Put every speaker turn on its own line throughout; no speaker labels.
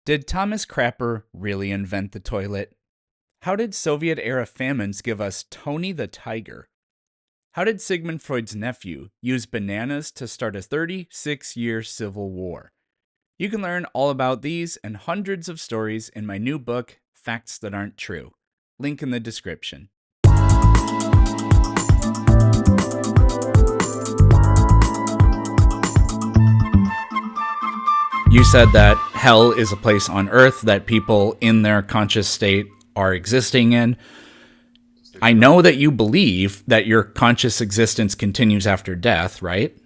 Did Thomas Crapper really invent the toilet? How did Soviet-era famines give us Tony the Tiger? How did Sigmund Freud's nephew use bananas to start a 36-year civil war? You can learn all about these and hundreds of stories in my new book, Facts That Aren't True. Link in the description. You said that hell is a place on earth that people in their conscious state are existing in. I know that you believe that your conscious existence continues after death, right?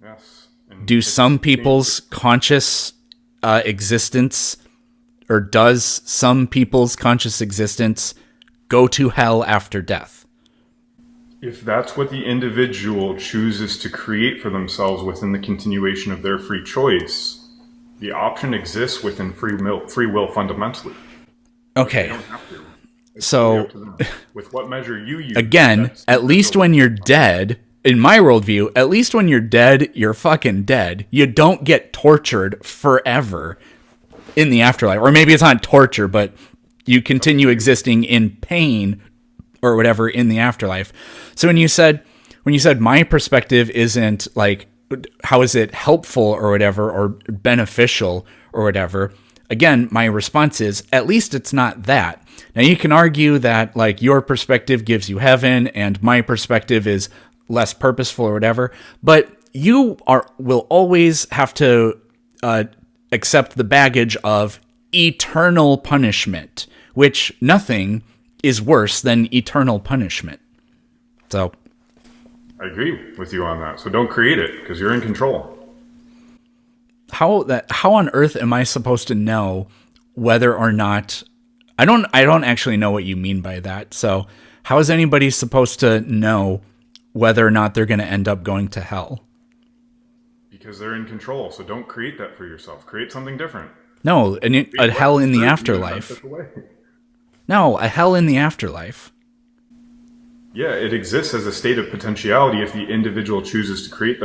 Yes.
Do some people's conscious existence, or does some people's conscious existence go to hell after death?
If that's what the individual chooses to create for themselves within the continuation of their free choice, the option exists within free will fundamentally.
Okay.
They don't have to. It's
So,
really up to them. With what measure you use.
again, at least when you're dead, in my worldview, at least when you're dead, you're fucking dead. You don't get tortured forever in the afterlife. Or maybe it's not torture, but you continue existing in pain or whatever in the afterlife. So when you said my perspective isn't like, how is it helpful or whatever, or beneficial or whatever, again, my response is, at least it's not that. Now you can argue that like your perspective gives you heaven and my perspective is less purposeful or whatever, but will always have to accept the baggage of eternal punishment, which nothing is worse than eternal punishment. So
I agree with you on that. So don't create it because you're in control.
how on earth am I supposed to know whether or not I don't actually know what you mean by that. So how is anybody supposed to know whether or not they're going to end up going to hell?
Because they're in control. So don't create that for yourself. Create something different.
No, a hell in the afterlife. No, a hell in the afterlife.
Yeah, it exists as a state of potentiality if the individual chooses to create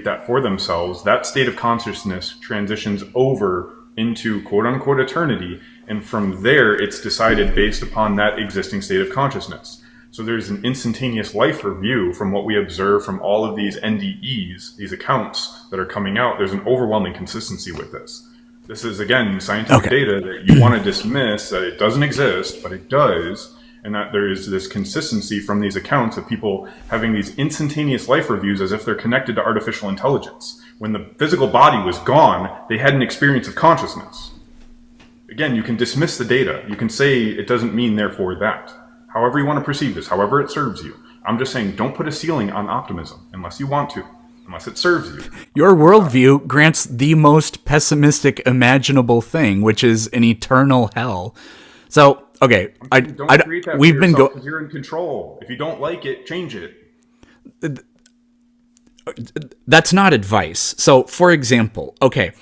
that for themselves. That state of consciousness transitions over into quote-unquote eternity, and from there it's decided based upon that existing state of consciousness. So there's an instantaneous life review from what we observe from all of these NDEs, these accounts that are coming out. There's an overwhelming consistency with this. This is, again, scientific data that you want to dismiss, that it doesn't exist, but it does, and that there is this consistency from these accounts of people having these instantaneous life reviews as if they're connected to artificial intelligence. When the physical body was gone, they had an experience of consciousness. Again, you can dismiss the data. You can say it doesn't mean therefore that. However you want to perceive this, however it serves you. I'm just saying don't put a ceiling on optimism unless you want to. Unless it serves you.
Your worldview grants the most pessimistic imaginable thing, which is an eternal hell. So, okay, we've been
because you're in control. If you don't like it, change it.
That's not advice. So, for example, okay,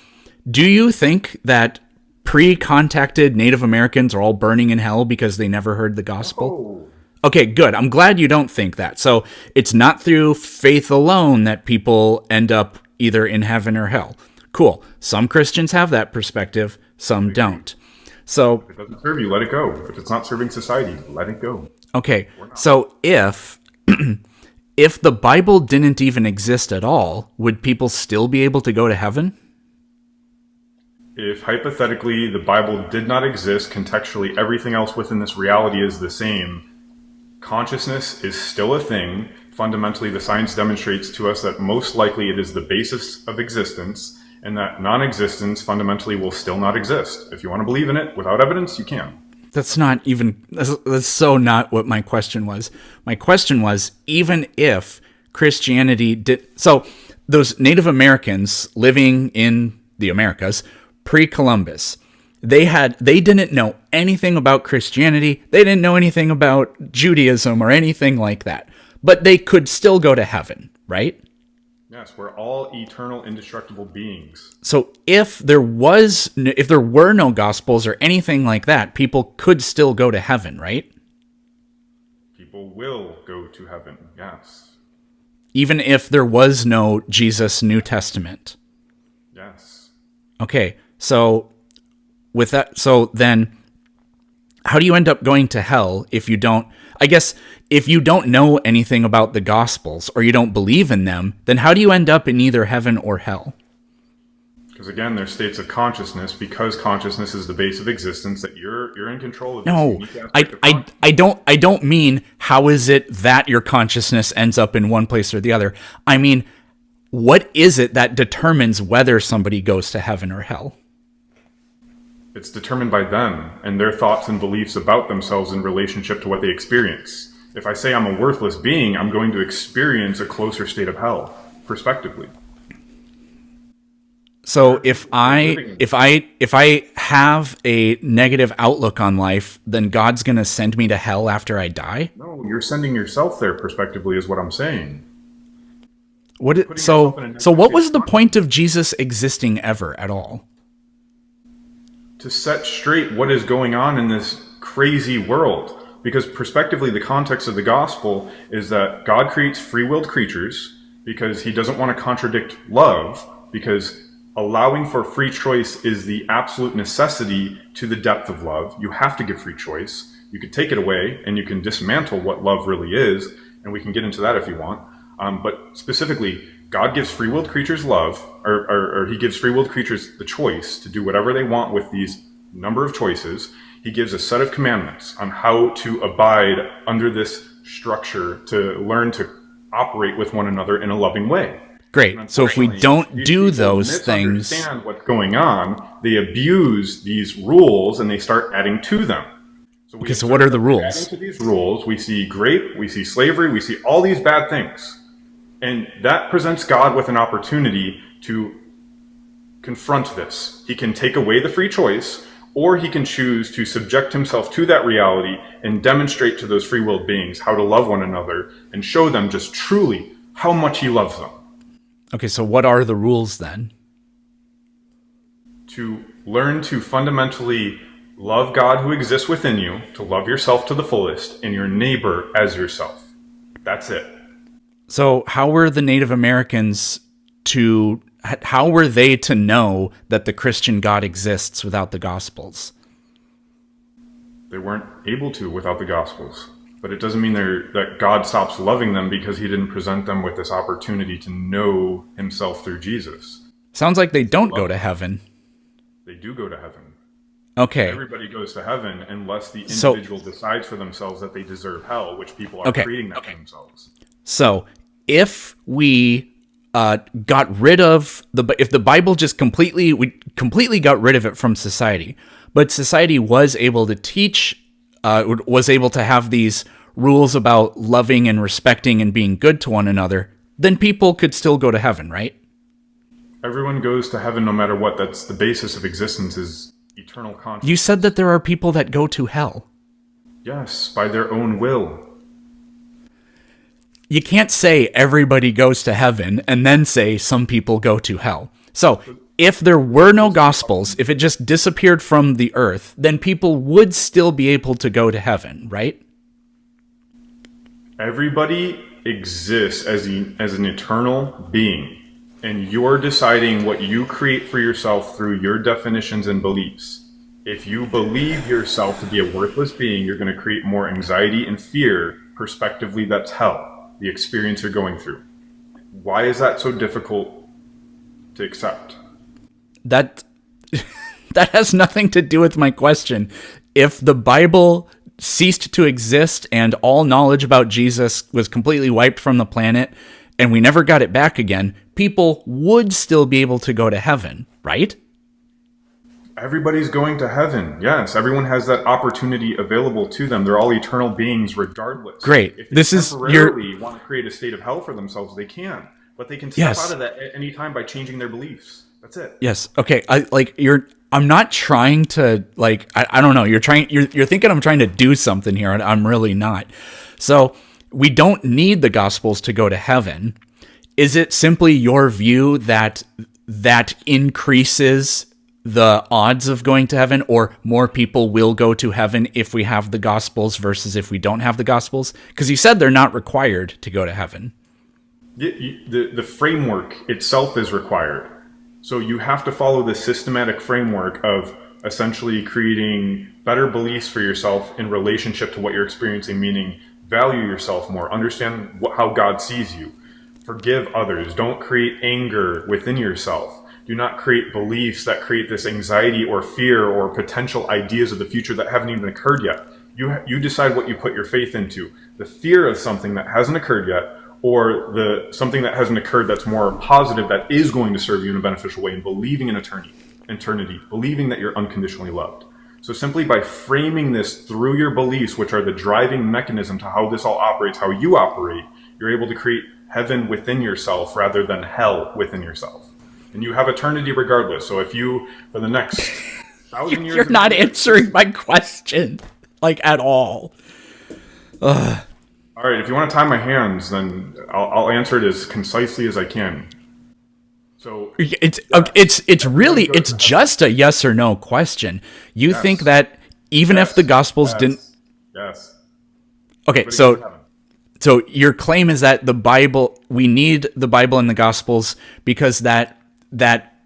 do you think that pre-contacted Native Americans are all burning in hell because they never heard the gospel?
Oh.
Okay, good. I'm glad you don't think that. So it's not through faith alone that people end up either in heaven or hell. Cool. Some Christians have that perspective, some don't. So
if it doesn't serve you, let it go. If it's not serving society, let it go.
Okay. So if if the Bible didn't even exist at all, would people still be able to go to heaven?
If hypothetically the Bible did not exist, contextually everything else within this reality is the same, consciousness is still a thing. Fundamentally, the science demonstrates to us that most likely it is the basis of existence, and that non-existence fundamentally will still not exist. If you want to believe in it without evidence, you can.
That's so not what my question was. My question was, even if Christianity did... So, those Native Americans living in the Americas, pre-Columbus, they didn't know anything about Christianity. They didn't know anything about Judaism or anything like that. But they could still go to heaven, right?
Yes, we're all eternal, indestructible beings.
So if there were no gospels or anything like that, people could still go to heaven, right?
People will go to heaven, yes.
Even if there was no Jesus New Testament.
Yes.
Okay, So with that, so then how do you end up going to hell if you don't, I guess, if you don't know anything about the Gospels or you don't believe in them, then how do you end up in either heaven or hell?
Because again, they're states of consciousness, because consciousness is the base of existence, that you're in control of.
No, I don't mean how is it that your consciousness ends up in one place or the other. I mean, what is it that determines whether somebody goes to heaven or hell?
It's determined by them and their thoughts and beliefs about themselves in relationship to what they experience. If I say I'm a worthless being, I'm going to experience a closer state of hell, prospectively.
So if I have a negative outlook on life, then God's going to send me to hell after I die?
No, you're sending yourself there prospectively, is what I'm saying.
So what was the point of Jesus existing ever at all?
To set straight what is going on in this crazy world. Because prospectively, the context of the gospel is that God creates free-willed creatures because he doesn't want to contradict love, because allowing for free choice is the absolute necessity to the depth of love. You have to give free choice. You can take it away and you can dismantle what love really is, and we can get into that if you want. But specifically, God gives free-willed creatures love, or he gives free-willed creatures the choice to do whatever they want with these number of choices. He gives a set of commandments on how to abide under this structure, to learn to operate with one another in a loving way.
Great. So if we don't do those things,
understand what's going on, they abuse these rules and they start adding to them.
So what are the rules?
Adding to these rules, we see rape, we see slavery, we see all these bad things. And that presents God with an opportunity to confront this. He can take away the free choice, or he can choose to subject himself to that reality and demonstrate to those free-willed beings how to love one another and show them just truly how much he loves them.
Okay, so what are the rules then?
To learn to fundamentally love God who exists within you, to love yourself to the fullest, and your neighbor as yourself. That's it.
So how were the Native Americans how were they to know that the Christian God exists without the Gospels?
They weren't able to without the Gospels. But it doesn't mean that God stops loving them because he didn't present them with this opportunity to know himself through Jesus.
Sounds like they don't go to heaven.
They do go to heaven.
Okay.
Everybody goes to heaven unless the individual decides for themselves that they deserve hell, which people are creating that for themselves.
So if we got rid of if the Bible just completely got rid of it from society, but society was able to teach, was able to have these rules about loving and respecting and being good to one another, then people could still go to heaven, right?
Everyone goes to heaven no matter what. That's the basis of existence, is eternal consciousness.
You said that there are people that go to hell.
Yes, by their own will.
You can't say everybody goes to heaven and then say some people go to hell. So if there were no Gospels, if it just disappeared from the earth, then people would still be able to go to heaven, right?
Everybody exists as an eternal being, and you're deciding what you create for yourself through your definitions and beliefs. If you believe yourself to be a worthless being, you're going to create more anxiety and fear. Prospectively, that's hell, the experience you're going through. Why is that so difficult to accept?
That has nothing to do with my question. If the Bible ceased to exist and all knowledge about Jesus was completely wiped from the planet and we never got it back again, people would still be able to go to heaven, right?
Everybody's going to heaven. Yes, everyone has that opportunity available to them. They're all eternal beings regardless.
Great.
If they temporarily want to create a state of hell for themselves, they can. But they can step out of that at any time by changing their beliefs. That's it.
Yes. Okay. I'm not trying to I don't know. You're thinking I'm trying to do something here, and I'm really not. So we don't need the Gospels to go to heaven. Is it simply your view that increases the odds of going to heaven, or more people will go to heaven if we have the Gospels versus if we don't have the Gospels? Because you said they're not required to go to heaven.
The framework itself is required. So you have to follow this systematic framework of essentially creating better beliefs for yourself in relationship to what you're experiencing, meaning value yourself more, understand how God sees you, forgive others, don't create anger within yourself. Do not create beliefs that create this anxiety or fear or potential ideas of the future that haven't even occurred yet. You decide what you put your faith into. The fear of something that hasn't occurred yet, or something that hasn't occurred that's more positive, that is going to serve you in a beneficial way, and believing in eternity, believing that you're unconditionally loved. So simply by framing this through your beliefs, which are the driving mechanism to how this all operates, how you operate, you're able to create heaven within yourself rather than hell within yourself. And you have eternity regardless. So if you, for the next 1,000 years...
You're not answering my question, like, at all. Ugh.
All right, if you want to tie my hands, then I'll answer it as concisely as I can. So
it's just a yes or no question. You think that even if the Gospels didn't...
Yes.
Okay, so your claim is that the Bible, we need the Bible and the Gospels because that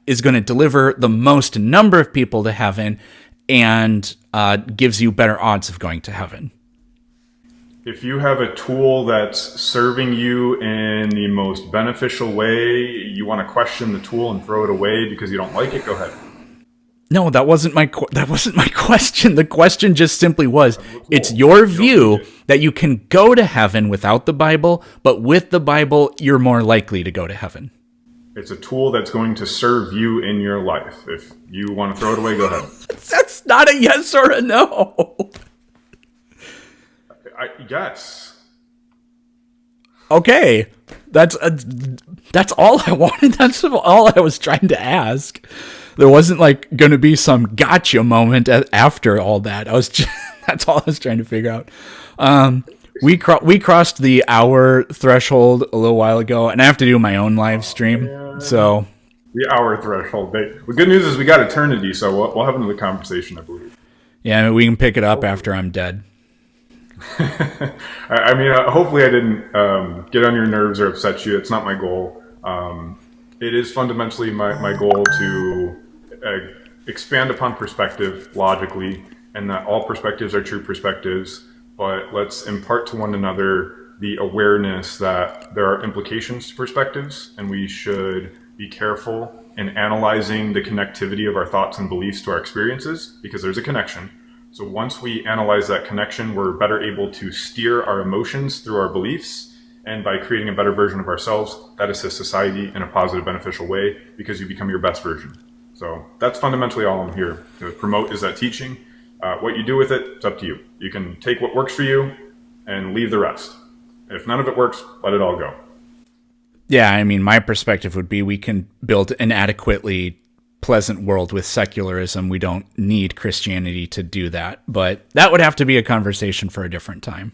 is going to deliver the most number of people to heaven and gives you better odds of going to heaven.
If you have a tool that's serving you in the most beneficial way, you want to question the tool and throw it away because you don't like it, go ahead.
No, that wasn't my question. The question just simply was, it's your view that you can go to heaven without the Bible, but with the Bible, you're more likely to go to heaven.
It's a tool that's going to serve you in your life. If you want to throw it away, go ahead.
That's not a yes or a no.
Yes.
Okay, that's all I wanted. That's all I was trying to ask. There wasn't like going to be some gotcha moment after all that. That's all I was trying to figure out. We crossed the hour threshold a little while ago, and I have to do my own live stream. So
the hour threshold. The good news is we got eternity, so we'll have another conversation, I believe.
Yeah, we can pick it up after I'm dead.
I mean, hopefully I didn't get on your nerves or upset you. It's not my goal. It is fundamentally my goal to expand upon perspective logically, and that all perspectives are true perspectives, but let's impart to one another the awareness that there are implications to perspectives, and we should be careful in analyzing the connectivity of our thoughts and beliefs to our experiences, because there's a connection. So once we analyze that connection, we're better able to steer our emotions through our beliefs. And by creating a better version of ourselves, that assists society in a positive, beneficial way because you become your best version. So that's fundamentally all I'm here to promote, is that teaching. What you do with it, it's up to you. You can take what works for you and leave the rest. If none of it works, let it all go.
Yeah, I mean, my perspective would be we can build an adequately pleasant world with secularism. We don't need Christianity to do that, but that would have to be a conversation for a different time.